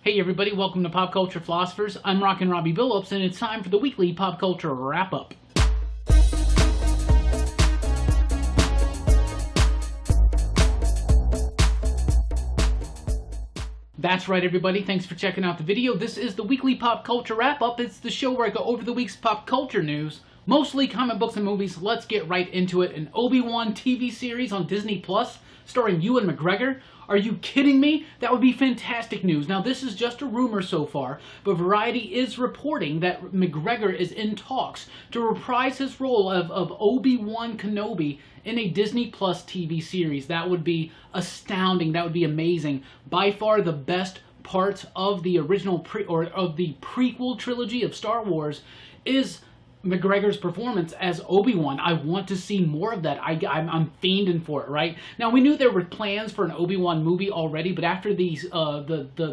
Hey everybody, welcome to Pop Culture Philosophers. I'm Rockin Robbie Billups, and it's time for the weekly pop culture wrap-up. That's right everybody, thanks for checking out the video. This is the weekly pop culture wrap-up. It's the show where I go over the week's pop culture news, mostly comic books and movies. Let's get right into it. An Obi-Wan TV series on Disney Plus, starring Ewan McGregor. Are you kidding me? That would be fantastic news. Now, this is just a rumor so far, but Variety is reporting that McGregor is in talks to reprise his role of Obi-Wan Kenobi in a Disney Plus TV series. That would be astounding. That would be amazing. By far the best parts of the original of the prequel trilogy of Star Wars is McGregor's performance as Obi-Wan. I want to see more of that. I'm fiending for it, right? Now, we knew there were plans for an Obi-Wan movie already, but after the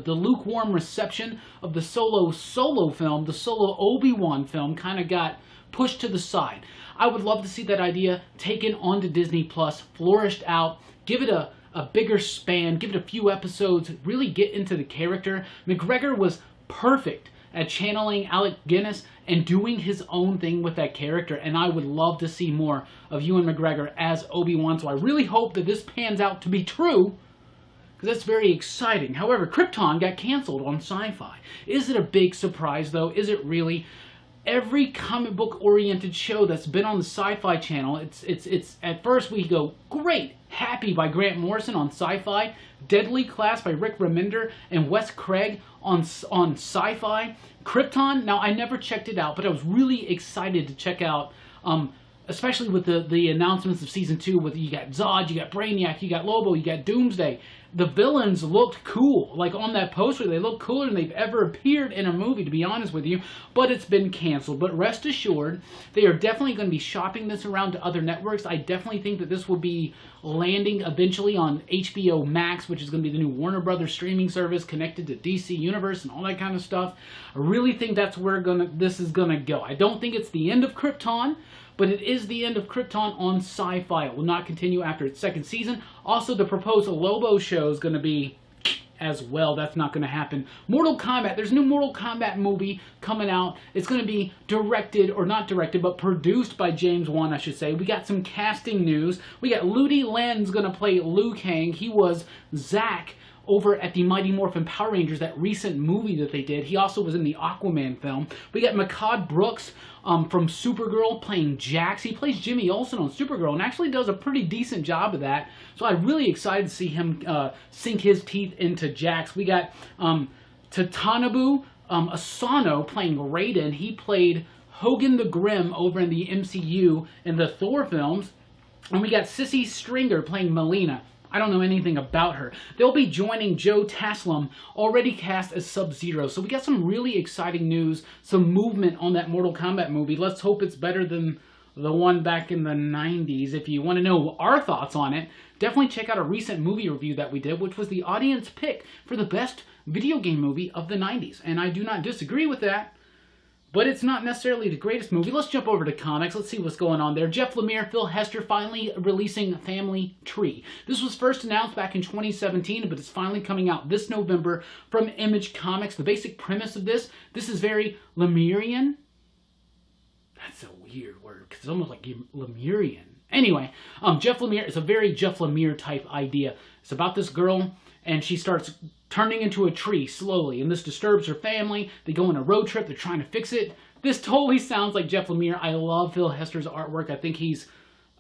lukewarm reception of the solo film, the solo Obi-Wan film kind of got pushed to the side. I would love to see that idea taken onto Disney Plus, flourished out, give it a bigger span, give it a few episodes, really get into the character. McGregor was perfect at channeling Alec Guinness and doing his own thing with that character, and I would love to see more of Ewan McGregor as Obi-Wan, so I really hope that this pans out to be true, because that's very exciting. However, Krypton got canceled on Sci-Fi. Is it a big surprise, though? Is it really? Every comic book-oriented show that's been on the Sci-Fi channel, it's at first we go, great, Happy by Grant Morrison on Sci-Fi, Deadly Class by Rick Remender and Wes Craig on Sci-Fi, Krypton. Now, I never checked it out, but I was really excited to check out, especially with the announcements of Season 2, with you got Zod, you got Brainiac, you got Lobo, you got Doomsday. The villains looked cool. Like on that poster, they look cooler than they've ever appeared in a movie, to be honest with you, but it's been canceled. But rest assured, they are definitely going to be shopping this around to other networks. I definitely think that this will be landing eventually on HBO Max, which is going to be the new Warner Brothers streaming service connected to DC Universe and all that kind of stuff. I really think that's where this is going to go. I don't think it's the end of Krypton, but it is the end of Krypton on Sci-Fi. It will not continue after its second season. Also, the proposed Lobo show is going to be as well. That's not going to happen. Mortal Kombat. There's a new Mortal Kombat movie coming out. It's going to be directed, or not directed, but produced by James Wan, I should say. We got some casting news. We got Ludi Len's going to play Liu Kang. He was Zack over at the Mighty Morphin Power Rangers, that recent movie that they did. He also was in the Aquaman film. We got Mehcad Brooks from Supergirl playing Jax. He plays Jimmy Olsen on Supergirl and actually does a pretty decent job of that. So I'm really excited to see him sink his teeth into Jax. We got Tatanabu Asano playing Raiden. He played Hogan the Grim over in the MCU in the Thor films. And we got Sissy Stringer playing Melina. I don't know anything about her. They'll be joining Joe Taslim, already cast as Sub-Zero. So we got some really exciting news, some movement on that Mortal Kombat movie. Let's hope it's better than the one back in the 90s. If you want to know our thoughts on it, definitely check out a recent movie review that we did, which was the audience pick for the best video game movie of the 90s. And I do not disagree with that, but it's not necessarily the greatest movie. Let's jump over to comics. Let's see what's going on there. Jeff Lemire, Phil Hester finally releasing Family Tree. This was first announced back in 2017, but it's finally coming out this November from Image Comics. The basic premise of this is very Lemurian. That's a weird word, because it's almost like Lemurian. Anyway, Jeff Lemire is a very Jeff Lemire type idea. It's about this girl, and she starts turning into a tree slowly, and this disturbs her family. They go on a road trip. They're trying to fix it. This totally sounds like Jeff Lemire. I love Phil Hester's artwork. I think he's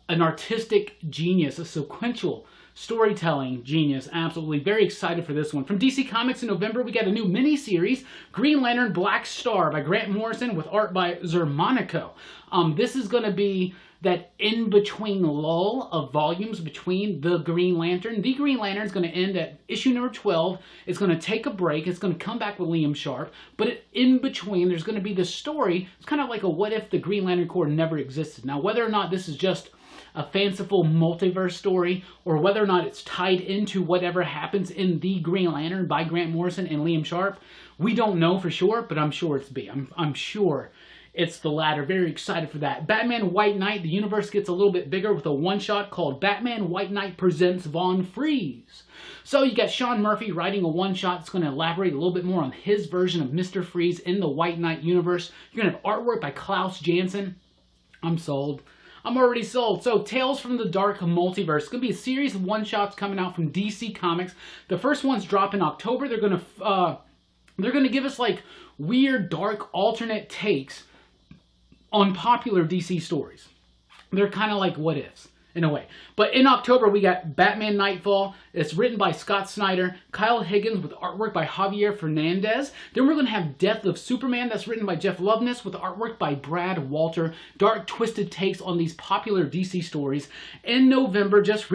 an artistic genius, a sequential storytelling genius. Absolutely. Very excited for this one. From DC Comics in November, we got a new mini-series, Green Lantern Black Star by Grant Morrison with art by Zermanico. This is going to be that in-between lull of volumes between the Green Lantern. The Green Lantern is going to end at issue number 12. It's going to take a break. It's going to come back with Liam Sharp. But in between, there's going to be this story. It's kind of like a what if the Green Lantern Corps never existed. Now, whether or not this is just a fanciful multiverse story, or whether or not it's tied into whatever happens in The Green Lantern by Grant Morrison and Liam Sharp, we don't know for sure, but I'm sure it's B. I'm sure it's the latter. Very excited for that. Batman White Knight, the universe gets a little bit bigger with a one-shot called Batman White Knight Presents Von Freeze. So you got Sean Murphy writing a one-shot that's going to elaborate a little bit more on his version of Mr. Freeze in the White Knight universe. You're going to have artwork by Klaus Janson. I'm sold. I'm already sold. So, Tales from the Dark Multiverse. It's going to be a series of one-shots coming out from DC Comics. The first ones drop in October. They're going to give us like weird, dark, alternate takes on popular DC stories. They're kind of like what ifs in a way. But in October, we got Batman Nightfall. It's written by Scott Snyder, Kyle Higgins with artwork by Javier Fernandez. Then we're going to have Death of Superman. That's written by Jeff Lemire with artwork by Brad Walter. Dark, twisted takes on these popular DC stories. In November, just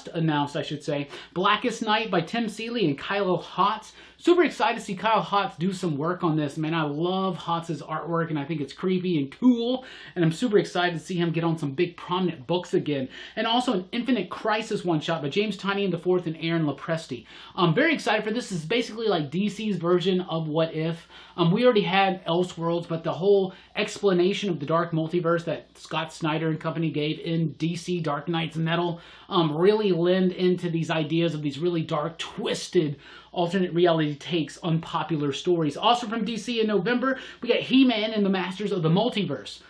announced, I should say, Blackest Night by Tim Seeley and Kylo Hotz. Super excited to see Kyle Hotz do some work on this. Man, I love Hotz's artwork, and I think it's creepy and cool. And I'm super excited to see him get on some big prominent books again. And also an Infinite Crisis one-shot by James Tynion IV and Aaron Lopresti. I'm very excited for this. This is basically like DC's version of What If. We already had Elseworlds, but the whole explanation of the Dark Multiverse that Scott Snyder and company gave in DC Dark Knight's Metal really lend into these ideas of these really dark, twisted alternate reality takes on popular stories. Also from DC in November, we got He-Man and the Masters of the Multiverse.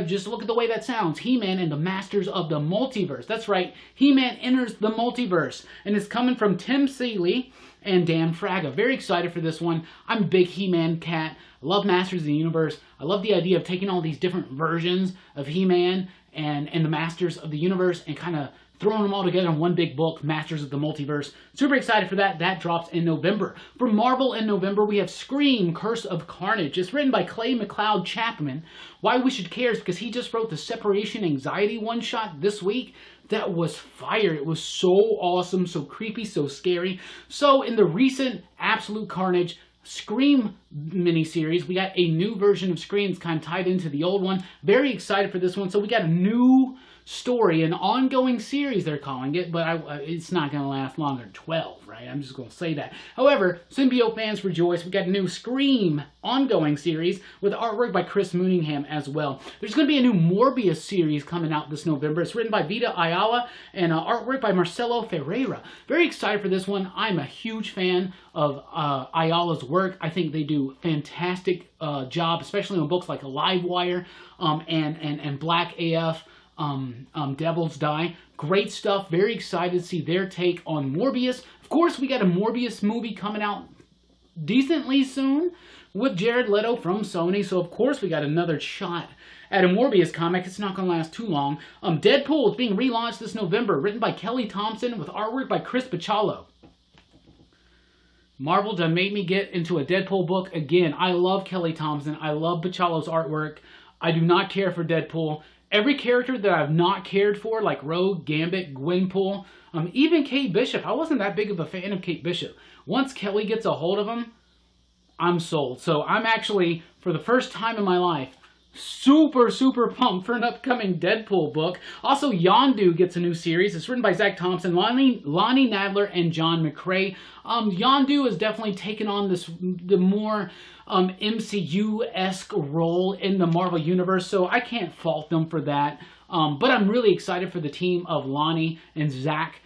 Just look at the way that sounds. He-Man and the Masters of the Multiverse. That's right, He-Man enters the multiverse. And it's coming from Tim Seeley and Dan Fraga. Very excited for this one. I'm a big He-Man cat. I love Masters of the Universe. I love the idea of taking all these different versions of He-Man and the Masters of the Universe and kind of throwing them all together in one big book, Masters of the Multiverse. Super excited for that. That drops in November. For Marvel in November, we have Scream, Curse of Carnage. It's written by Clay McLeod Chapman. Why we should care is because he just wrote the Separation Anxiety one-shot this week. That was fire. It was so awesome, so creepy, so scary. So in the recent Absolute Carnage Scream miniseries, we got a new version of Scream. It's kind of tied into the old one. Very excited for this one. So we got a new story, an ongoing series they're calling it, but it's not going to last longer than 12, right? I'm just going to say that. However, Symbiote fans rejoice. We got a new Scream ongoing series with artwork by Chris Mooningham as well. There's going to be a new Morbius series coming out this November. It's written by Vita Ayala and artwork by Marcelo Ferreira. Very excited for this one. I'm a huge fan of Ayala's work. I think they do fantastic job, especially on books like Livewire and Black AF. Devil's Die. Great stuff. Very excited to see their take on Morbius. Of course, we got a Morbius movie coming out decently soon with Jared Leto from Sony. So, of course, we got another shot at a Morbius comic. It's not going to last too long. Deadpool is being relaunched this November, written by Kelly Thompson with artwork by Chris Bachalo. Marvel done made me get into a Deadpool book again. I love Kelly Thompson. I love Bachalo's artwork. I do not care for Deadpool. Every character that I've not cared for, like Rogue, Gambit, Gwenpool, even Kate Bishop. I wasn't that big of a fan of Kate Bishop. Once Kelly gets a hold of him, I'm sold. So I'm actually, for the first time in my life, super pumped for an upcoming Deadpool book. Also, Yondu gets a new series. It's written by Zach Thompson, Lonnie Nadler, and John McCrae. Yondu has definitely taken on the more MCU-esque role in the Marvel Universe, so I can't fault them for that. But I'm really excited for the team of Lonnie and Zach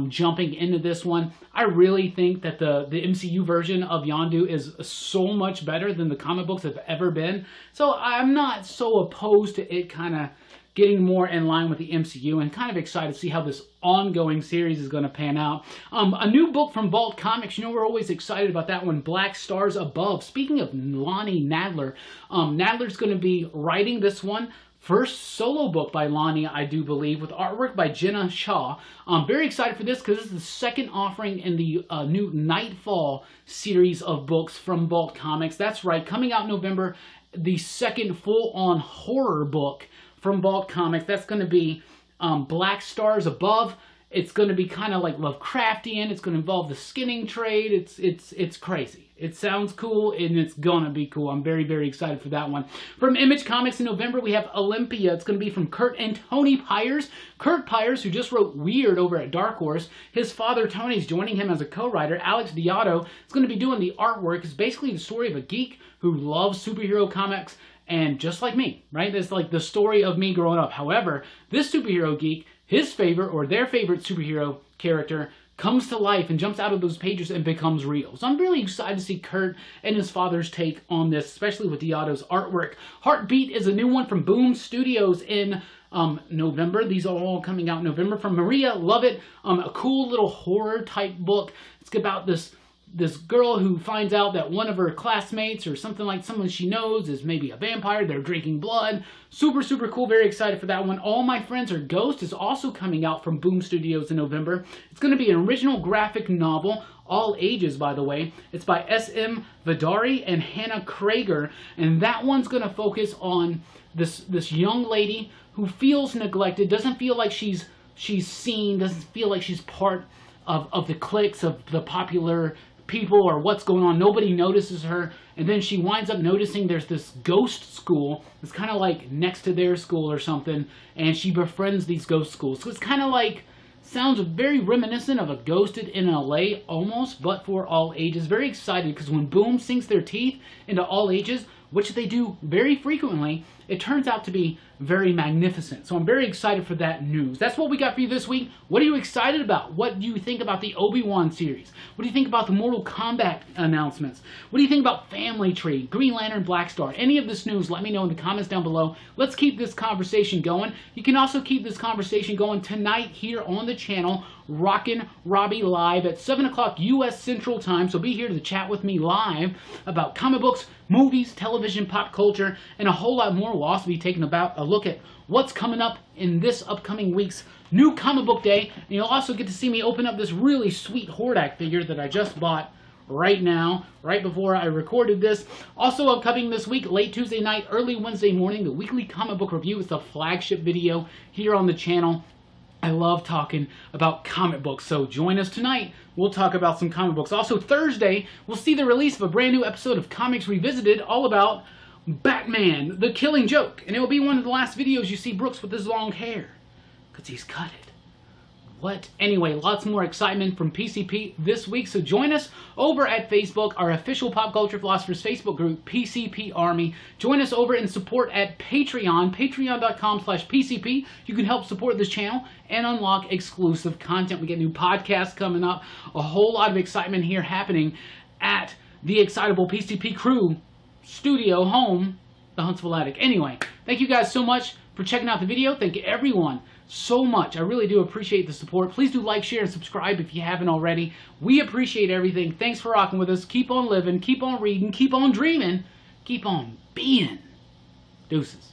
jumping into this one. I really think that the MCU version of Yondu is so much better than the comic books have ever been. So I'm not so opposed to it kind of getting more in line with the MCU, and kind of excited to see how this ongoing series is going to pan out. A new book from Vault Comics. You know, we're always excited about that one, Black Stars Above. Speaking of Lonnie Nadler, Nadler's going to be writing this one. First solo book by Lonnie, I do believe, with artwork by Jenna Shaw. I'm very excited for this because this is the second offering in the new Nightfall series of books from Vault Comics. That's right, coming out in November, the second full-on horror book from Vault Comics. That's going to be Black Stars Above. It's going to be kind of like Lovecraftian. It's going to involve the skinning trade. It's crazy. It sounds cool, and it's going to be cool. I'm very excited for that one. From Image Comics in November, we have Olympia. It's going to be from Kurt and Tony Pyers. Kurt Pyers, who just wrote Weird over at Dark Horse. His father, Tony's joining him as a co-writer. Alex Diotto is going to be doing the artwork. It's basically the story of a geek who loves superhero comics And just like me, right? It's like the story of me growing up. However, this superhero geek, his favorite or their favorite superhero character comes to life and jumps out of those pages and becomes real. So I'm really excited to see Kurt and his father's take on this, especially with Deoda's artwork. Heartbeat is a new one from Boom Studios in November. These are all coming out in November. From Maria, love it. A cool little horror type book. It's about this girl who finds out that one of her classmates or something like someone she knows is maybe a vampire. They're drinking blood. Super, super cool. Very excited for that one. All My Friends Are Ghosts is also coming out from Boom Studios in November. It's going to be an original graphic novel, all ages, by the way. It's by S.M. Vidari and Hannah Krager, and that one's going to focus on this young lady who feels neglected, doesn't feel like she's seen, doesn't feel like she's part of the cliques of the popular people or what's going on. Nobody notices her, and then she winds up noticing there's this ghost school. It's kind of like next to their school or something, and she befriends these ghost schools. So it's kind of like, sounds very reminiscent of a Ghosted in LA almost, but for all ages. Very excited because when Boom sinks their teeth into all ages, which they do very frequently, it turns out to be very magnificent. So I'm very excited for that news. That's what we got for you this week. What are you excited about? What do you think about the Obi-Wan series? What do you think about the Mortal Kombat announcements? What do you think about Family Tree, Green Lantern, Black Star? Any of this news, let me know in the comments down below. Let's keep this conversation going. You can also keep this conversation going tonight here on the channel, Rockin Robbie live at 7 o'clock U.S. Central Time. So be here to chat with me live about comic books, movies, television, pop culture, and a whole lot more. We'll also be taking a look at what's coming up in this upcoming week's new comic book day. And you'll also get to see me open up this really sweet Hordak figure that I just bought right now, right before I recorded this. Also upcoming this week, late Tuesday night, early Wednesday morning, the weekly comic book review is the flagship video here on the channel. I love talking about comic books, so join us tonight. We'll talk about some comic books. Also Thursday, we'll see the release of a brand new episode of Comics Revisited all about Batman, The Killing Joke. And it will be one of the last videos you see Brooks with his long hair, because he's cut it. What? Anyway, lots more excitement from PCP this week, so join us over at Facebook, our official Pop Culture Philosophers Facebook group, PCP Army. Join us over in support at Patreon, patreon.com/PCP. You can help support this channel and unlock exclusive content. We get new podcasts coming up, a whole lot of excitement here happening at the excitable PCP crew studio home, the Huntsville Attic. Anyway, thank you guys so much for checking out the video. Thank you everyone so much. I really do appreciate the support. Please do like, share, and subscribe if you haven't already. We appreciate everything. Thanks for rocking with us. Keep on living, keep on reading, keep on dreaming, keep on being. Deuces.